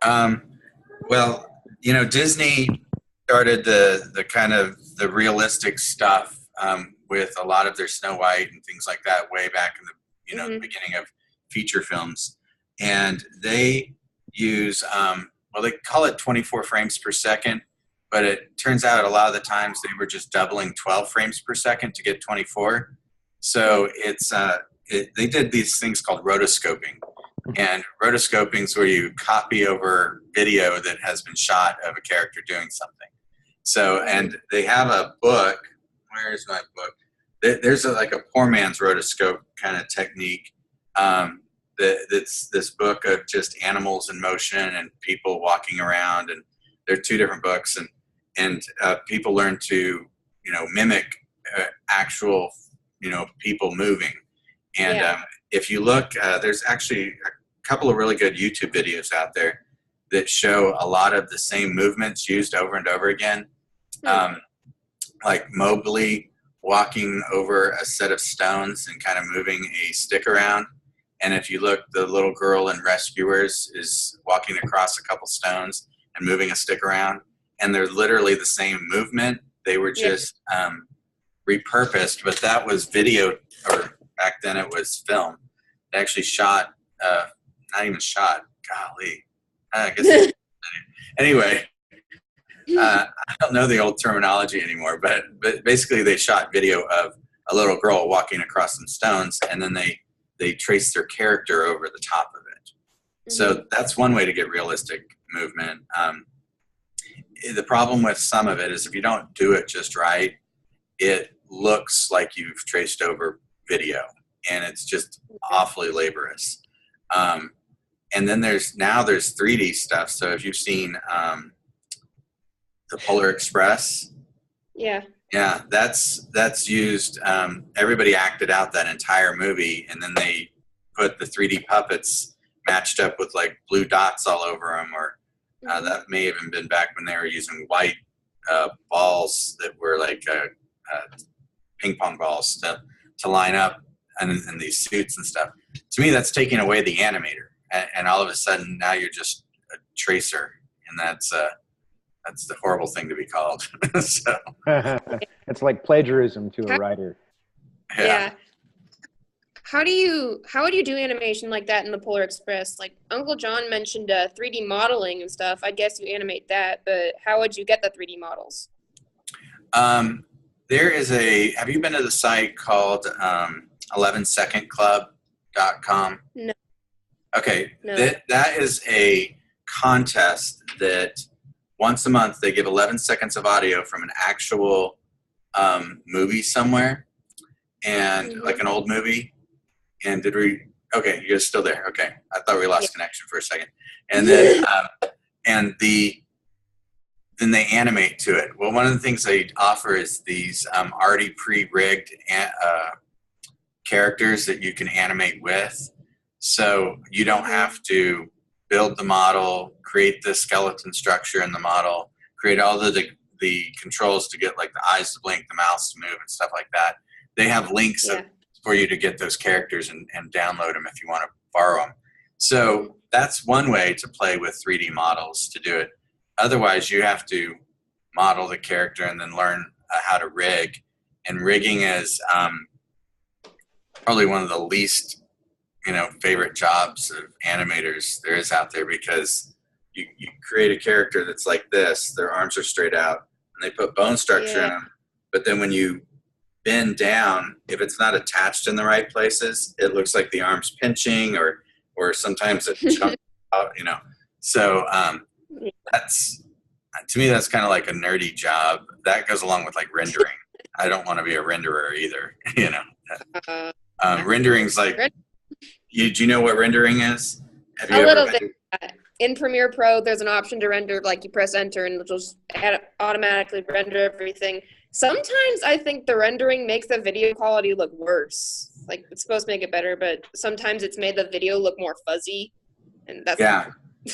Um, well, Disney started the kind of the realistic stuff with a lot of their Snow White and things like that way back in the the Hmm. beginning of feature films, and they use well, they call it 24 frames per second, but it turns out a lot of the times they were just doubling 12 frames per second to get 24. So they did these things called rotoscoping, and rotoscoping is where you copy over video that has been shot of a character doing something. So, Hmm. and they have a book. Where's my book? There's like a poor man's rotoscope kind of technique. That's this book of just animals in motion and people walking around, and there are two different books, and people learn to mimic actual people moving. And Yeah. if you look, there's actually a couple of really good YouTube videos out there that show a lot of the same movements used over and over again, Hmm. um, like Mowgli walking over a set of stones and kind of moving a stick around. And if you look, the little girl in Rescuers is walking across a couple stones and moving a stick around. And they're literally the same movement. They were Yeah. just repurposed, but that was video, or back then it was film. They actually shot, not even shot, golly, I guess they, anyway, I don't know the old terminology anymore, but basically they shot video of a little girl walking across some stones, and then they traced their character over the top of it. Hmm. So that's one way to get realistic movement. The problem with some of it is if you don't do it just right, it looks like you've traced over video, and it's just awfully laborious. Um, and then there's 3D stuff. So if you've seen the Polar Express, Yeah. yeah, that's used. Everybody acted out that entire movie, and then they put the 3D puppets matched up with like blue dots all over them, or Hmm. that may have even been back when they were using white balls that were like ping pong balls to line up in these suits and stuff. To me, that's taking away the animator, and all of a sudden now you're just a tracer, and that's the horrible thing to be called. So It's like plagiarism to a How, writer. yeah. yeah. How would you do animation like that in the Polar Express? Like Uncle John mentioned 3D modeling and stuff. I guess you animate that, but how would you get the 3D models? Um, there is have you been to the site called 11secondclub.com? No, Okay, no. that is a contest that once a month they give 11 seconds of audio from an actual movie somewhere, and like Hmm. an old movie. And did we? Okay, you're still there. Okay, I thought we Yeah. lost connection for a second. And then and then they animate to it. Well, one of the things they offer is these already pre-rigged characters that you can animate with. So you don't Hmm. have to build the model, create the skeleton structure in the model, create all the controls to get like the eyes to blink, the mouths to move, and stuff like that. They have links Yeah. for you to get those characters and download them if you want to borrow them. Hmm. So that's one way to play with 3D models to do it. Otherwise, you have to model the character and then learn how to rig. And rigging is probably one of the least favorite jobs of animators there is out there, because you create a character that's like this, their arms are straight out, and they put bone structure in Yeah. them. But then when you bend down, if it's not attached in the right places, it looks like the arm's pinching, or sometimes it chunks out. So that's, to me, that's kind of like a nerdy job. That goes along with like rendering. I don't want to be a renderer either. Uh, Rendering's like, do you know what rendering is? Have a you ever little bit. been? In Premiere Pro, there's an option to render, like you press enter and it'll just automatically render everything. Sometimes I think the rendering makes the video quality look worse. Like it's supposed to make it better, but sometimes it's made the video look more fuzzy, and that's not Yeah.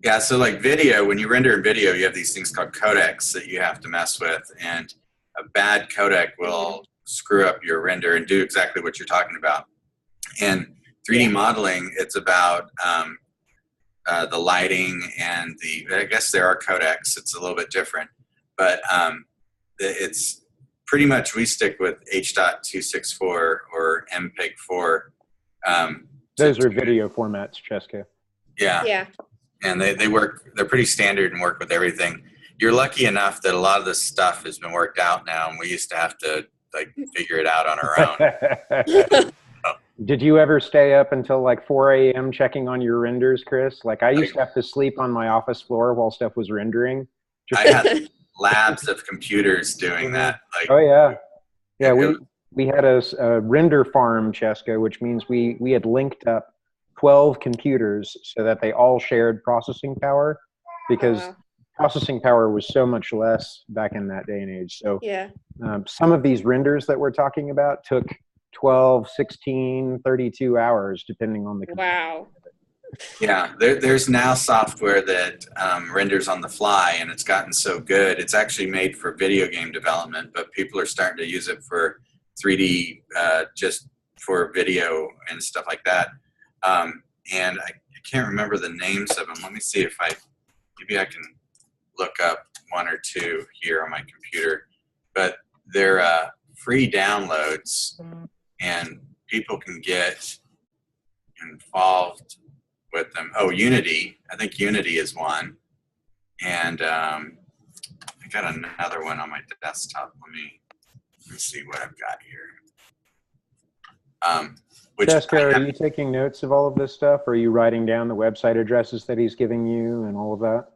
Yeah, so like video, when you render in video, you have these things called codecs that you have to mess with, and a bad codec cool. will screw up your render and do exactly what you're talking about. And 3D Yeah. modeling, it's about the lighting and I guess there are codecs. It's a little bit different, but it's pretty much we stick with H.264 or MPEG-4. Those are video formats, Cheska. Yeah. Yeah. And they work, they're pretty standard and work with everything. You're lucky enough that a lot of this stuff has been worked out now, and we used to have to like figure it out on our own. Did you ever stay up until like 4 a.m. checking on your renders, Chris? Like I used to have to sleep on my office floor while stuff was rendering. I had labs of computers doing that. Like, oh yeah, yeah. We had a render farm, Cheska, which means we had linked up 12 computers so that they all shared processing power, because processing power was so much less back in that day and age. So yeah. Some of these renders that we're talking about took 12, 16, 32 hours, depending on the computer. Wow. Yeah, there's now software that renders on the fly, and it's gotten so good. It's actually made for video game development, but people are starting to use it for 3D, just for video and stuff like that. And I can't remember the names of them. Let me see if maybe I can look up one or two here on my computer. But they're free downloads, and people can get involved with them. Oh, Unity. I think Unity is one. And I got another one on my desktop. Let me see what I've got here. Jessica, are you taking notes of all of this stuff? Or are you writing down the website addresses that he's giving you and all of that?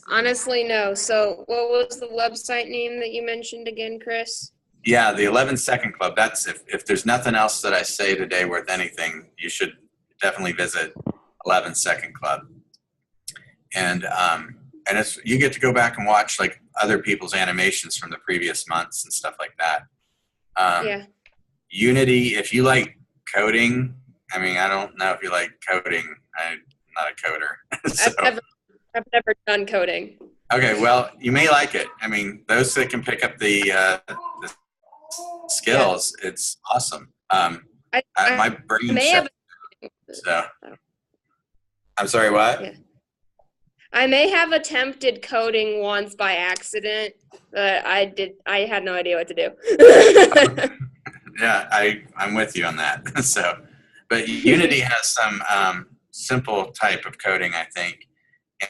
Honestly, no. So what was the website name that you mentioned again, Chris? Yeah, the 11-Second Club. That's if there's nothing else that I say today worth anything, you should definitely visit 11-Second Club. And it's, you get to go back and watch like other people's animations from the previous months and stuff like that. Yeah. Unity, if you like coding, I mean, I don't know if you like coding. I'm not a coder. So. I've never done coding. Okay, well, you may like it. I mean, those that can pick up the skills, it's awesome. My brain shut. So, I'm sorry, what? Yeah. I may have attempted coding once by accident, but I had no idea what to do. Yeah, I'm with you on that. So, but Unity has some simple type of coding, I think.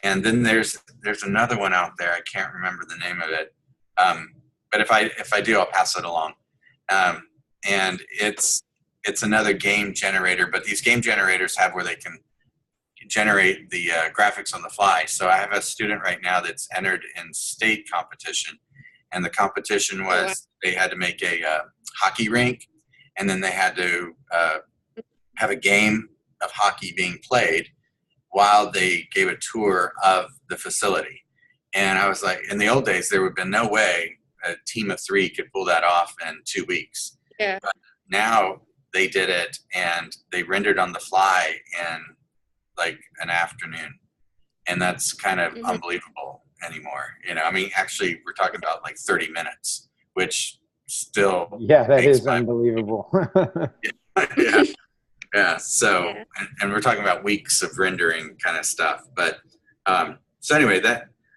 And then there's another one out there. I can't remember the name of it. But if I do, I'll pass it along. And it's another game generator, but these game generators have where they can generate the graphics on the fly. So I have a student right now that's entered in state competition, and the competition was they had to make a hockey rink, and then they had to have a game of hockey being played while they gave a tour of the facility. And I was like, in the old days, there would have been no way a team of 3 could pull that off in 2 weeks. Yeah. But now they did it, and they rendered on the fly in like an afternoon. And that's kind of unbelievable anymore. You know, I mean, actually, we're talking about like 30 minutes, which still. Yeah, that is unbelievable. Yeah. Yeah. So, and we're talking about weeks of rendering kind of stuff. But so anyway,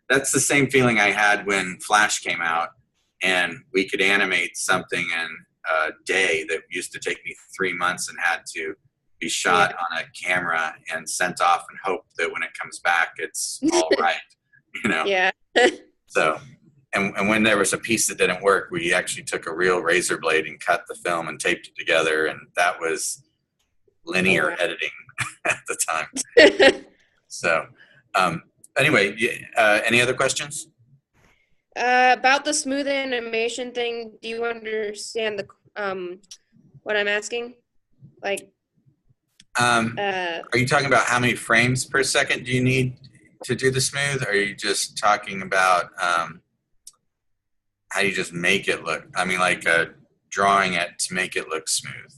that's the same feeling I had when Flash came out, and we could animate something in a day that used to take me 3 months and had to be shot on a camera and sent off and hope that when it comes back, it's all right, you know? Yeah. So, and when there was a piece that didn't work, we actually took a real razor blade and cut the film and taped it together. And that was linear editing at the time. So, anyway, any other questions? About the smooth animation thing, do you understand what I'm asking? Like, are you talking about how many frames per second do you need to do the smooth? Or are you just talking about how you just make it look? I mean, like drawing it to make it look smooth.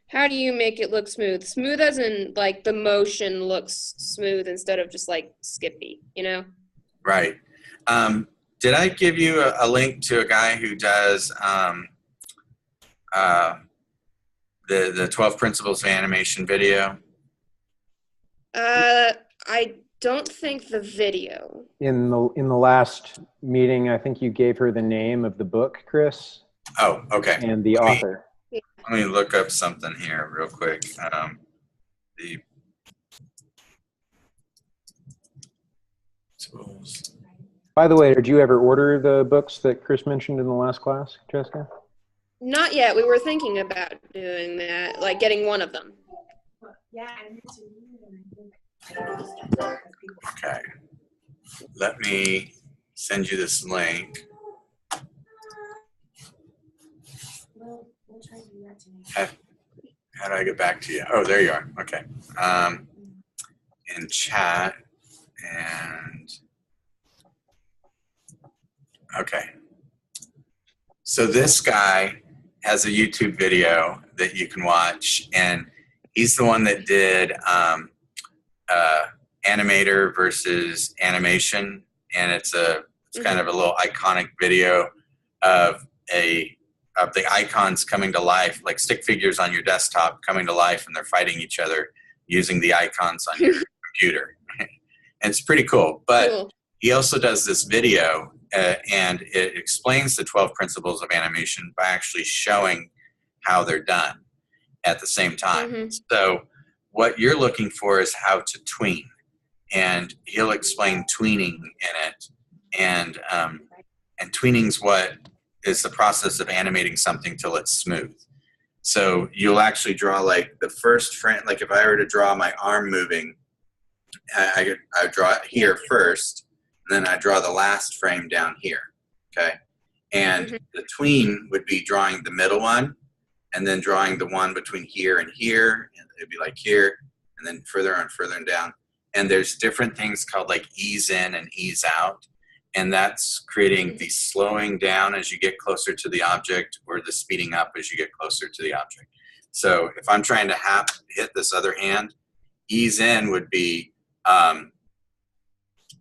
How do you make it look smooth? Smooth as in like the motion looks smooth instead of just like skippy, you know? Right. Did I give you a link to a guy who does the 12 Principles of Animation video? I don't think the video. In the last meeting, I think you gave her the name of the book, Chris, Oh, okay. and the author. Let me look up something here real quick. The tools. By the way, did you ever order the books that Chris mentioned in the last class, Jessica? Not yet. We were thinking about doing that, like getting one of them. Okay. Let me send you this link. How do I get back to you? Oh, there you are. Okay. In chat and okay. So this guy has a YouTube video that you can watch, and he's the one that did animator versus animation, and it's kind of a little iconic video of the icons coming to life, like stick figures on your desktop coming to life, and they're fighting each other using the icons on your computer. And it's pretty cool. But he also does this video, and it explains the 12 principles of animation by actually showing how they're done at the same time. So what you're looking for is how to tween, and he'll explain tweening in it. And tweening's what is the process of animating something till it's smooth. So you'll actually draw like the first frame, like if I were to draw my arm moving, I draw it here first, and then I draw the last frame down here, okay? And the tween would be drawing the middle one, and then drawing the one between here and here, and it'd be like here, and then further and further and down. And there's different things called like ease in and ease out, and that's creating the slowing down as you get closer to the object, or the speeding up as you get closer to the object. So if I'm trying to hit this other hand, ease in would be,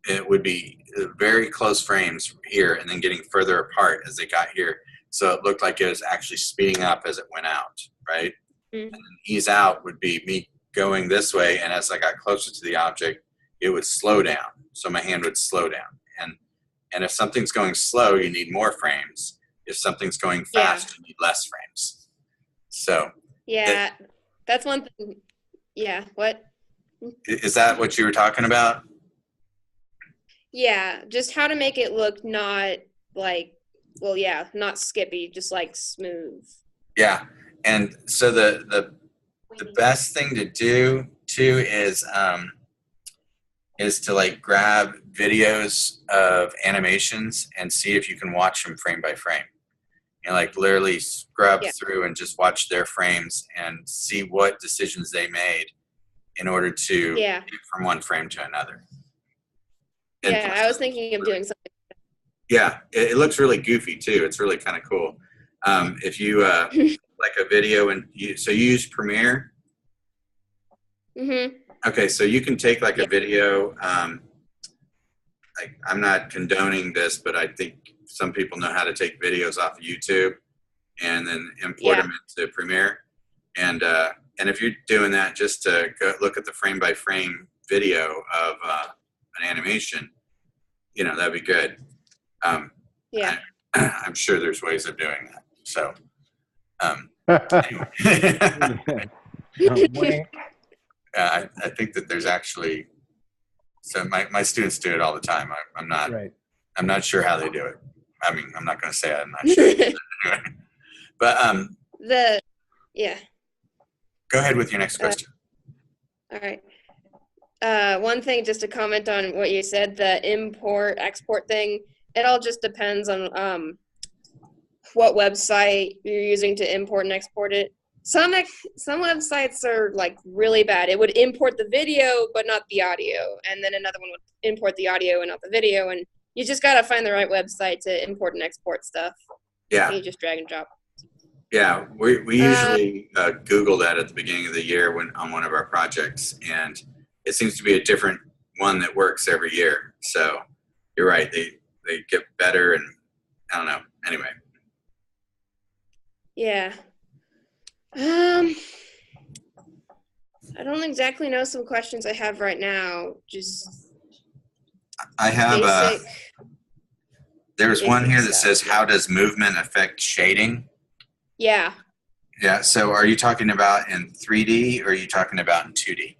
it would be very close frames here, and then getting further apart as they got here. So it looked like it was actually speeding up as it went out, right? And then ease out would be me going this way, and as I got closer to the object, it would slow down. So my hand would slow down. And if something's going slow, you need more frames. If something's going fast, you need less frames. So that's one thing. Yeah, what? Is that what you were talking about? Yeah, just how to make it look not like, not skippy, just like smooth. Yeah, and so the best thing to do too is to like grab videos of animations and see if you can watch them frame by frame. You know, like literally scrub through and just watch their frames and see what decisions they made in order to get from one frame to another. Yeah, I was thinking of doing something. Yeah, it looks really goofy too. It's really kind of cool. If you like a video and you use Premiere. Okay, so you can take like a video. Like I'm not condoning this, but I think some people know how to take videos off of YouTube and then import them into Premiere. And if you're doing that, just to go look at the frame by frame video of an animation, you know, that'd be good. I'm sure there's ways of doing that. So, anyway. I think that there's actually, so my students do it all the time. I'm not sure how they do it. I mean, I'm not going to say I'm not sure. But go ahead with your next question. All right. One thing, just to comment on what you said, the import export thing. It all just depends on what website you're using to import and export it. Some websites are like really bad. It would import the video but not the audio, and then another one would import the audio and not the video. And you just gotta find the right website to import and export stuff. Yeah. And you just drag and drop. Yeah, we usually Google that at the beginning of the year on one of our projects, and it seems to be a different one that works every year. So you're right, they get better, and I don't know. Anyway. Yeah. I don't exactly know some questions I have right now. Just I have basic. There's one basic here that stuff, says, how does movement affect shading? Yeah. Yeah, so are you talking about in 3D or are you talking about in 2D?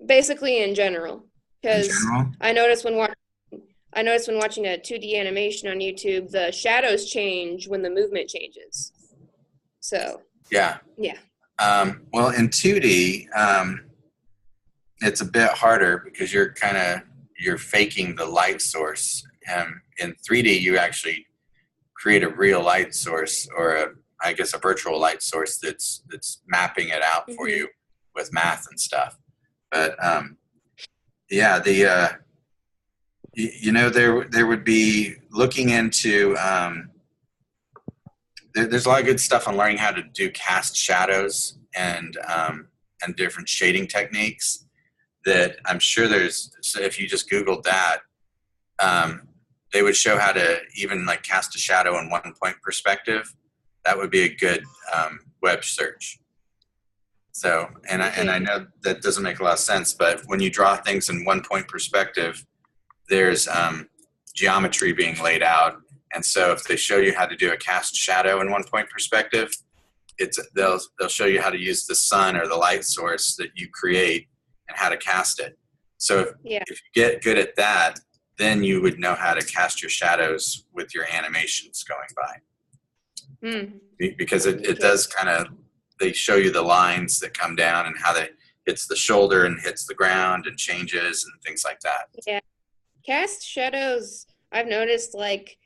Basically in general. In Because general? I noticed when watching a 2D animation on YouTube, the shadows change when the movement changes. So Yeah. yeah. Well, in 2D, it's a bit harder because you're faking the light source. In 3D, you actually create a real light source, or I guess a virtual light source that's mapping it out for you with math and stuff. But yeah, there would be looking into there's a lot of good stuff on learning how to do cast shadows and different shading techniques that I'm sure so if you just Googled that, they would show how to even like cast a shadow in 1-point perspective. That would be a good web search. So, and I know that doesn't make a lot of sense, but when you draw things in 1-point perspective, there's geometry being laid out. And so if they show you how to do a cast shadow in 1-point perspective, they'll show you how to use the sun or the light source that you create and how to cast it. So if you get good at that, then you would know how to cast your shadows with your animations going by. Because it does they show you the lines that come down and how they hits the shoulder and hits the ground and changes and things like that. Yeah. Cast shadows, I've noticed, like,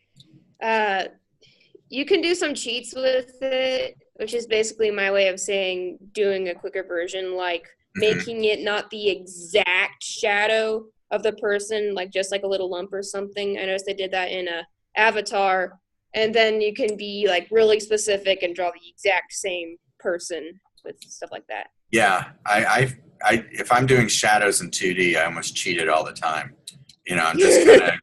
you can do some cheats with it, which is basically my way of saying doing a quicker version, like making it not the exact shadow of the person, like just like a little lump or something. I noticed they did that in Avatar, and then you can be like really specific and draw the exact same person with stuff like that. Yeah, I if I'm doing shadows in 2D, I almost cheat it all the time. I'm just kind of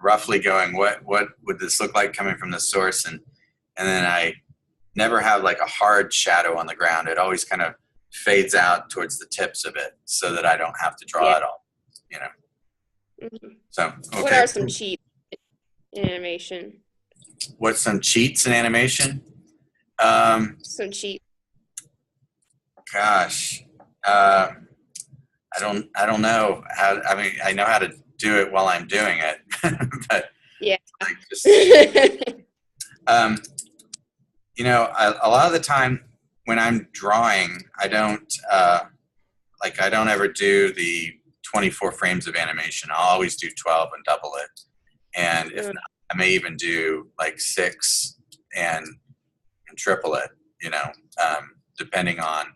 roughly going, what would this look like coming from the source, and then I never have like a hard shadow on the ground. It always kind of fades out towards the tips of it, so that I don't have to draw it all. So okay. What are some cheats in animation? What's some cheats in animation? Some cheats. Gosh, I don't know how. I mean, I know how to do it while I'm doing it, but yeah. A lot of the time when I'm drawing, I don't ever do the 24 frames of animation. I'll always do 12 and double it, and if not, I may even do like 6 and triple it. Depending on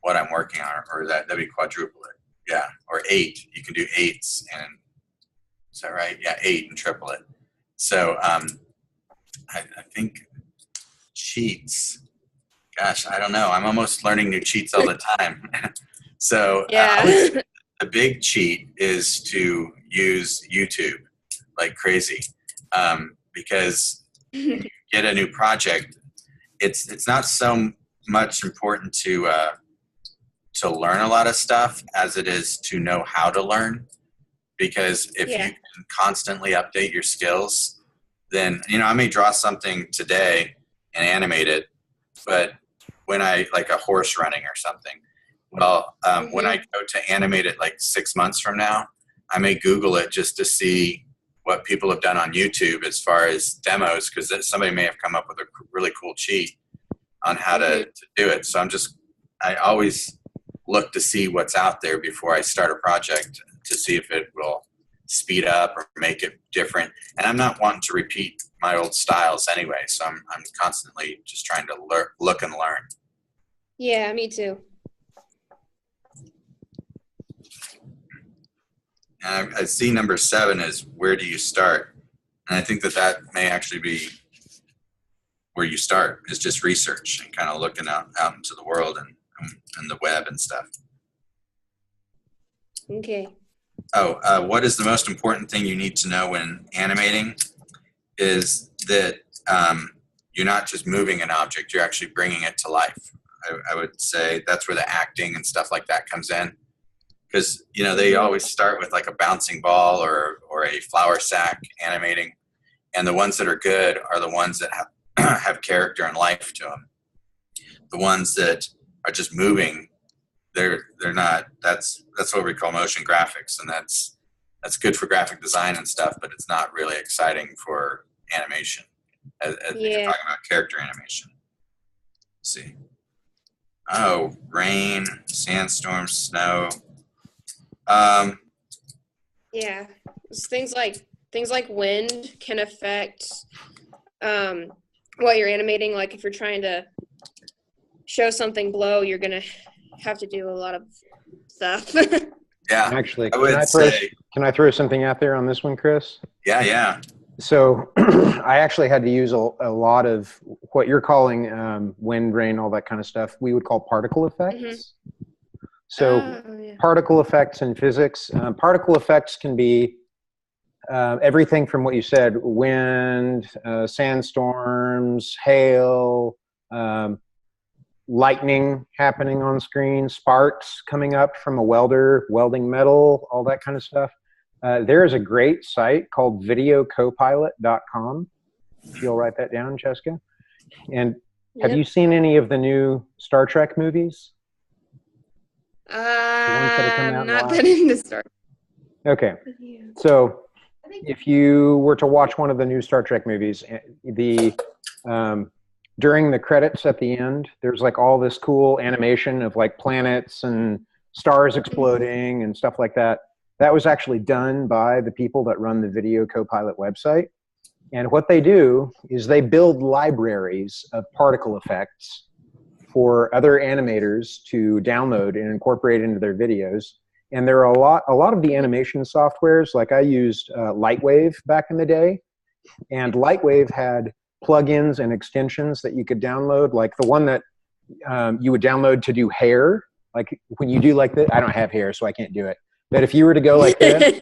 what I'm working on, or that'd be quadruple it. Yeah, or 8. You can do 8s, and is that right? Yeah, 8 and triple it. So I think cheats. Gosh, I don't know. I'm almost learning new cheats all the time. So the big cheat is to use YouTube like crazy, because when you get a new project, it's not so much important to learn a lot of stuff as it is to know how to learn. Because if you can constantly update your skills, then I may draw something today and animate it, but when I like a horse running or something, well, when I go to animate it like 6 months from now, I may Google it just to see what people have done on YouTube as far as demos, because somebody may have come up with a really cool cheat on how to do it. So I always look to see what's out there before I start a project, to see if it will speed up or make it different. And I'm not wanting to repeat my old styles anyway, so I'm constantly just trying to look and learn. Yeah, me too. And I see number 7 is, where do you start? And I think that may actually be where you start, is just research and kind of looking out into the world and the web and stuff. Okay. What is the most important thing you need to know when animating? Is that you're not just moving an object, you're actually bringing it to life. I would say that's where the acting and stuff like that comes in. Because, they always start with like a bouncing ball or a flour sack animating. And the ones that are good are the ones that have character and life to them. The ones that are just moving, they're not, that's what we call motion graphics. And that's good for graphic design and stuff, but it's not really exciting for animation. As you're talking about character animation. Let's see. Oh, rain, sandstorms, snow. Yeah, things like wind can affect what you're animating. Like if you're trying to show something blow, you're gonna have to do a lot of stuff. Yeah, actually, can I throw something out there on this one, Chris? Yeah. So I actually had to use a lot of what you're calling wind, rain, all that kind of stuff. We would call particle effects. Mm-hmm. So particle effects in physics. Particle effects can be everything from what you said: wind, sandstorms, hail, lightning happening on screen, sparks coming up from a welder welding metal, all that kind of stuff. There is a great site called videocopilot.com. If you'll write that down, Jessica. And have you seen any of the new Star Trek movies? I'm not that into Star Trek. Okay. So if you were to watch one of the new Star Trek movies, during the credits at the end, there's like all this cool animation of like planets and stars exploding and stuff like that. That was actually done by the people that run the Video Copilot website. And what they do is they build libraries of particle effects for other animators to download and incorporate into their videos. And there are a lot of the animation softwares, like I used Lightwave back in the day. And Lightwave had plugins and extensions that you could download, like the one that you would download to do hair. Like when you do like that, I don't have hair, so I can't do it. But if you were to go like this,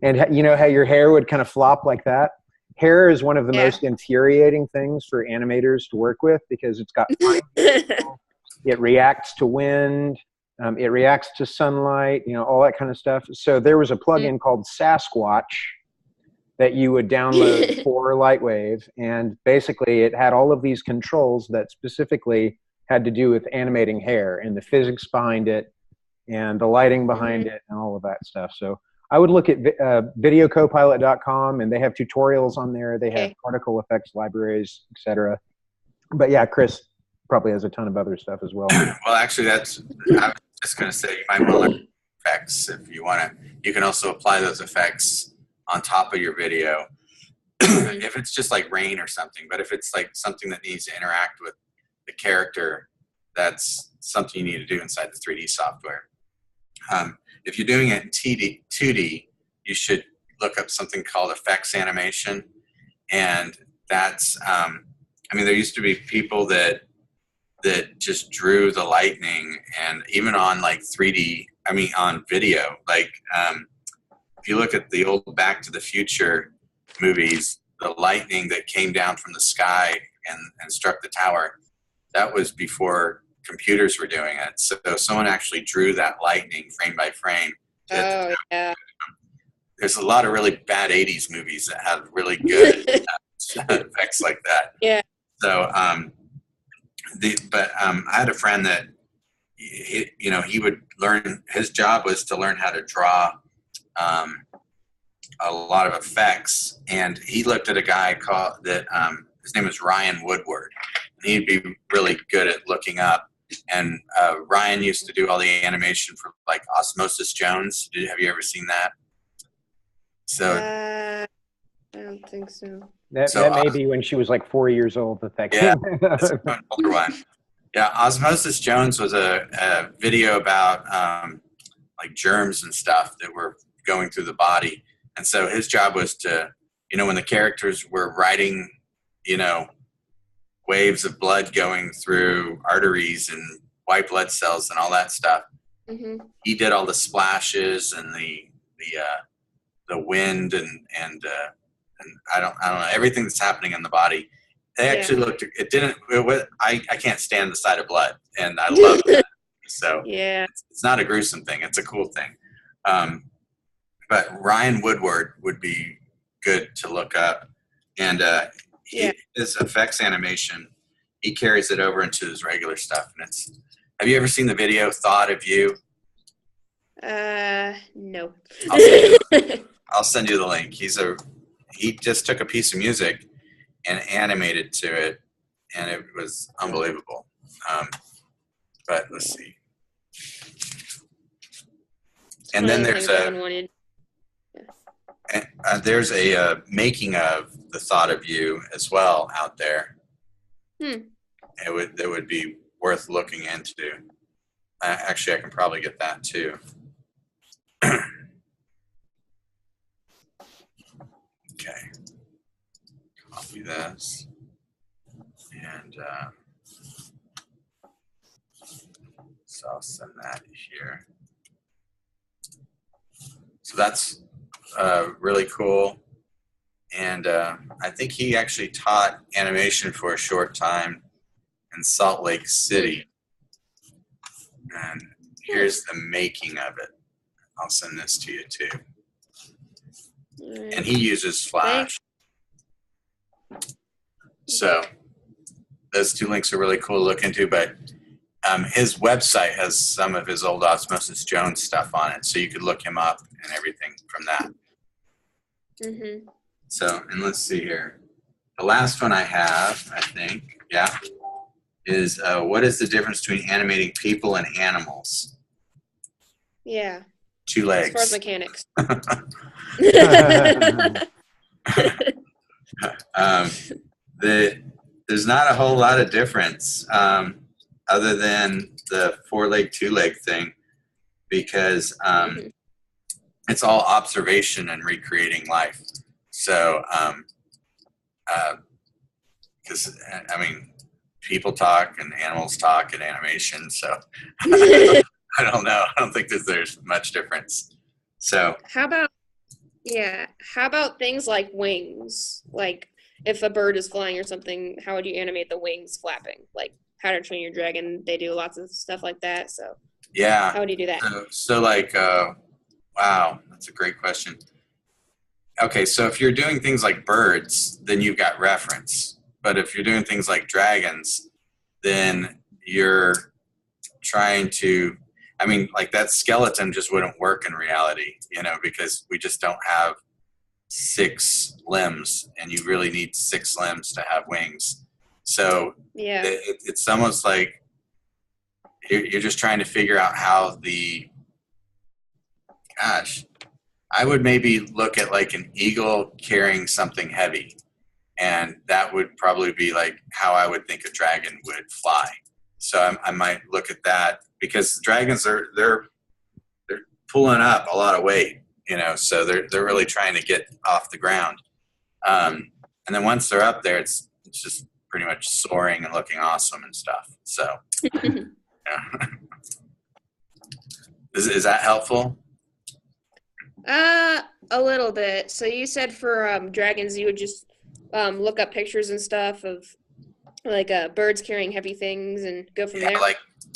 and you know how your hair would kind of flop like that, hair is one of the most infuriating things for animators to work with because it's got it reacts to wind, it reacts to sunlight, all that kind of stuff. So there was a plugin called Sasquatch that you would download for Lightwave, and basically it had all of these controls that specifically had to do with animating hair and the physics behind it and the lighting behind it and all of that stuff. So I would look at videocopilot.com, and they have tutorials on there. They have particle effects libraries, etc. But yeah, Chris probably has a ton of other stuff as well. Well, actually, I was just going to say, you might want to learn effects if you want to. You can also apply those effects on top of your video if it's just like rain or something. But if it's like something that needs to interact with the character, that's something you need to do inside the 3D software. If you're doing it in 2D, you should look up something called effects animation. And that's, there used to be people that just drew the lightning, and even on like on video, like if you look at the old Back to the Future movies, the lightning that came down from the sky and struck the tower, that was before computers were doing it. So someone actually drew that lightning frame by frame. There's a lot of really bad 80s movies that have really good effects like that. Yeah. So, I had a friend that, he would learn, his job was to learn how to draw a lot of effects. And he looked at a guy his name was Ryan Woodward. And he'd be really good at looking up. And Ryan used to do all the animation for like Osmosis Jones. Have you ever seen that? So I don't think so. That may be when she was like 4 years old that yeah, came. that's an older one. Yeah, Osmosis Jones was a video about like germs and stuff that were going through the body. And so his job was to, when the characters were writing, waves of blood going through arteries and white blood cells and all that stuff. Mm-hmm. He did all the splashes and the wind and I don't know, everything that's happening in the body. they actually looked. It didn't. It was, I can't stand the sight of blood, and I love that. So Yeah. it's not a gruesome thing. It's a cool thing. But Ryan Woodward would be good to look up, and his effects animation, he carries it over into his regular stuff. And it's. Have you ever seen the video "Thought of You"? No. I'll send you the link. He just took a piece of music and animated to it, and it was unbelievable. But let's see. And then there's a making of the Thought of You as well out there. It would be worth looking into. Actually, I can probably get that too. Okay. Copy this. And so I'll send that here. So that's really cool. And I think he actually taught animation for a short time in Salt Lake City. And here's the making of it. I'll send this to you too. And he uses Flash. So those two links are really cool to look into, but his website has some of his old Osmosis Jones stuff on it, so you could look him up and everything from that. Mm-hmm. So, and let's see here. The last one I have, I think, is what is the difference between animating people and animals? Yeah. 2 legs. As far as mechanics. There's not a whole lot of difference other than the 4-leg, 2-leg thing, because it's all observation and recreating life. So, because I mean, people talk and animals talk in animation, so I don't know. I don't think that there's much difference. So how about things like wings? Like if a bird is flying or something, how would you animate the wings flapping? Like How to Train Your Dragon, they do lots of stuff like that. So yeah, how would you do that? So like, wow, that's a great question. Okay, so if you're doing things like birds, then you've got reference. But if you're doing things like dragons, then you're trying to, I mean, like that skeleton just wouldn't work in reality, because we just don't have 6 limbs, and you really need 6 limbs to have wings. So yeah, it's almost like you're just trying to figure out how I would maybe look at like an eagle carrying something heavy, and that would probably be like how I would think a dragon would fly. So I might look at that, because dragons they're pulling up a lot of weight, so they're really trying to get off the ground. And then once they're up there, it's just pretty much soaring and looking awesome and stuff. So yeah. Is that helpful? A little bit. So you said for dragons, you would just look up pictures and stuff of like birds carrying heavy things and go from there.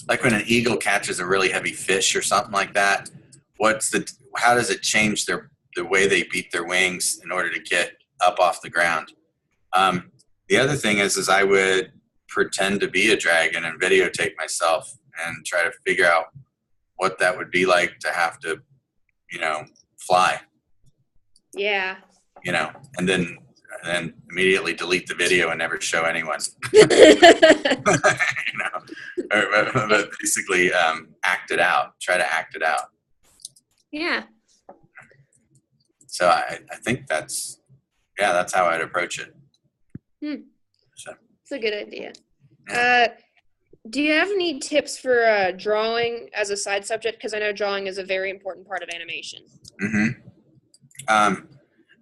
Like when an eagle catches a really heavy fish or something like that. How does it change the way they beat their wings in order to get up off the ground? The other thing is I would pretend to be a dragon and videotape myself and try to figure out what that would be like to have to, fly. Yeah. And then immediately delete the video and never show anyone. But basically act it out. Try to act it out. Yeah. So I think that's how I'd approach it. So it's a good idea. Yeah. Do you have any tips for drawing as a side subject? Because I know drawing is a very important part of animation. Mm-hmm. I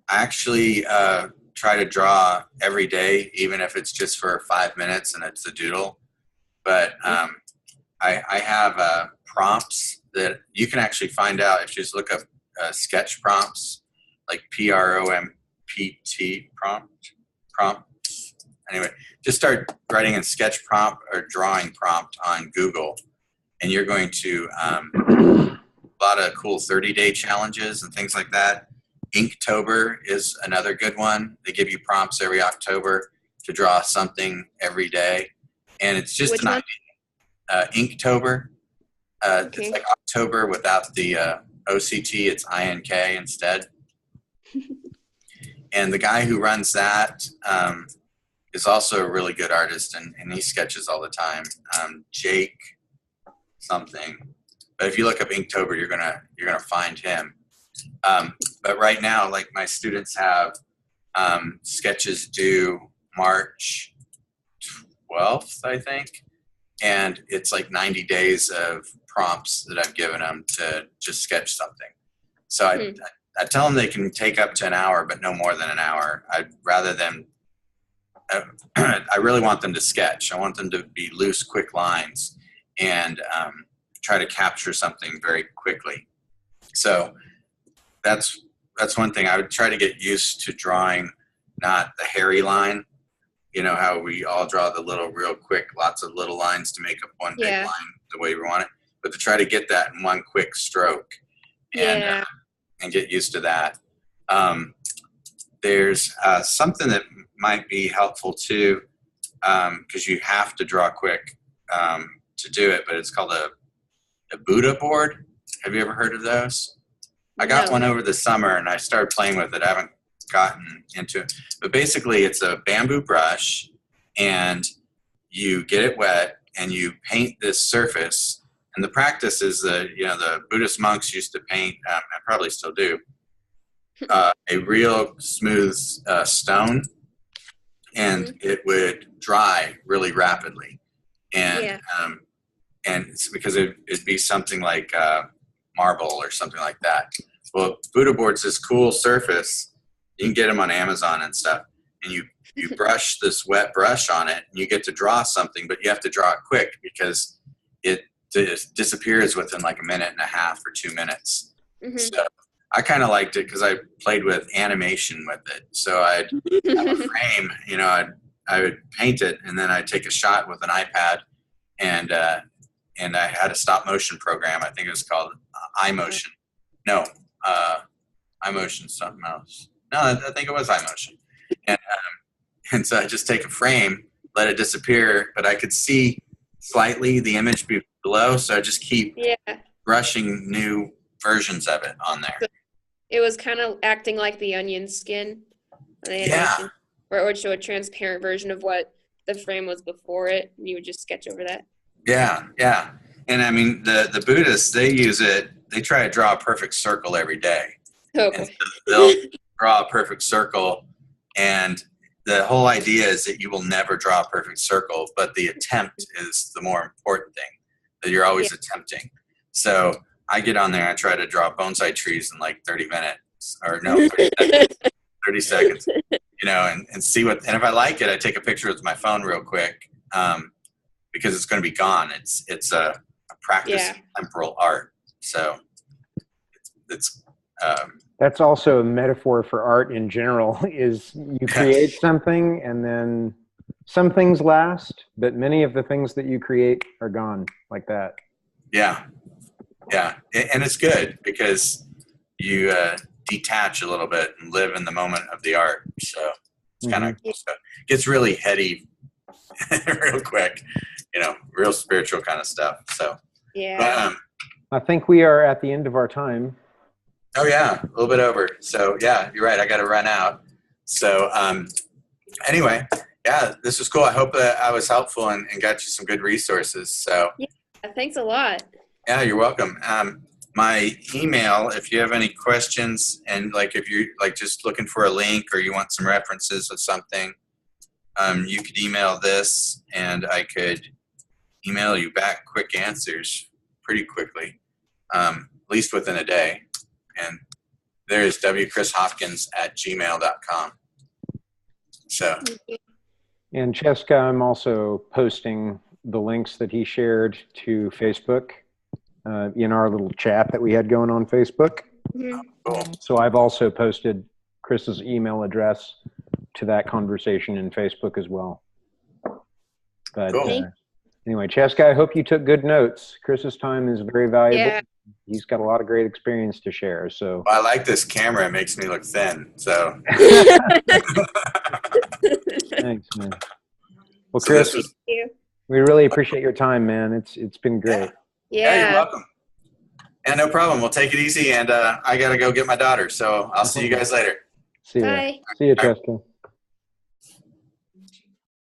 actually try to draw every day, even if it's just for 5 minutes and it's a doodle. But I have prompts that you can actually find out if you just look up sketch prompts, like PROMPT prompts. anyway, just start writing in sketch prompt or drawing prompt on Google, and you're going to a lot of cool 30-day challenges and things like that. Inktober is another good one. They give you prompts every October to draw something every day, and it's just Which an one? idea. Inktober. Okay. It's like October without the OCT. It's INK instead. And the guy who runs that is also a really good artist, and he sketches all the time. Jake something. But if you look up Inktober, you're gonna find him. But right now, like my students have sketches due March 12th, I think, and it's like 90 days of prompts that I've given them to just sketch something. So I tell them they can take up to an hour, but no more than an hour. I'd rather them. I really want them to sketch. I want them to be loose, quick lines, and try to capture something very quickly. So that's one thing. I would try to get used to drawing not the hairy line. You know how we all draw the little, real quick, lots of little lines to make up one big line the way we want it, but to try to get that in one quick stroke and get used to that. There's something that might be helpful too, because you have to draw quick to do it, but it's called a Buddha board. Have you ever heard of those? I got one over the summer and I started playing with it. I haven't gotten into it, but basically it's a bamboo brush and you get it wet and you paint this surface. And the practice is the Buddhist monks used to paint, and probably still do, a real smooth stone, and it would dry really rapidly. And and it's because it'd be something like marble or something like that. Well, Buddha board's this cool surface. You can get them on Amazon and stuff. And you brush this wet brush on it, and you get to draw something, but you have to draw it quick because it disappears within like a minute and a half or 2 minutes. So I kind of liked it because I played with animation with it. So I'd have a frame, I would paint it, and then I'd take a shot with an iPad, and I had a stop motion program. I think it was called iMotion. No, iMotion something else. No, I think it was iMotion. And so I just take a frame, let it disappear, but I could see slightly the image below, so I just keep brushing new versions of it on there. So it was kind of acting like the onion skin. Yeah. Where it would show a transparent version of what the frame was before it, and you would just sketch over that. Yeah, yeah. And I mean, the Buddhists, they use it, they try to draw a perfect circle every day. Okay. And so they'll draw a perfect circle, and the whole idea is that you will never draw a perfect circle, but the attempt is the more important thing, that you're always attempting. So I get on there, I try to draw bonsai trees in like 30 minutes, or no, 30 seconds, and see what, and if I like it, I take a picture with my phone real quick, because it's going to be gone. It's a practice of temporal art. So it's that's also a metaphor for art in general, is you create something and then some things last, but many of the things that you create are gone like that. Yeah. Yeah. And it's good because you detach a little bit and live in the moment of the art. So it's kind of cool stuff. It gets really heady real quick, real spiritual kind of stuff. So, yeah. I think we are at the end of our time. Oh yeah, a little bit over. So yeah, you're right. I got to run out. So anyway, yeah, this was cool. I hope that I was helpful and got you some good resources. So yeah, thanks a lot. Yeah, you're welcome. My email, if you have any questions, and like if you're like just looking for a link or you want some references of something, you could email this, and I could email you back quick answers pretty quickly, at least within a day. And there's wchrisHopkins@gmail.com. So. And Cheska, I'm also posting the links that he shared to Facebook in our little chat that we had going on Facebook. Cool. So I've also posted Chris's email address to that conversation in Facebook as well. But Cool. Anyway, Cheska, I hope you took good notes. Chris's time is very valuable. Yeah. He's got a lot of great experience to share. So Well, I like this camera. It makes me look thin. So thanks, man. Well, so Chris, this was, we really appreciate your time, man. It's been great. yeah, you're Yeah. welcome. Yeah, no problem. We'll take it easy, and I gotta go get my daughter. So I'll see you guys later. See ya. Bye. See you, Cheska.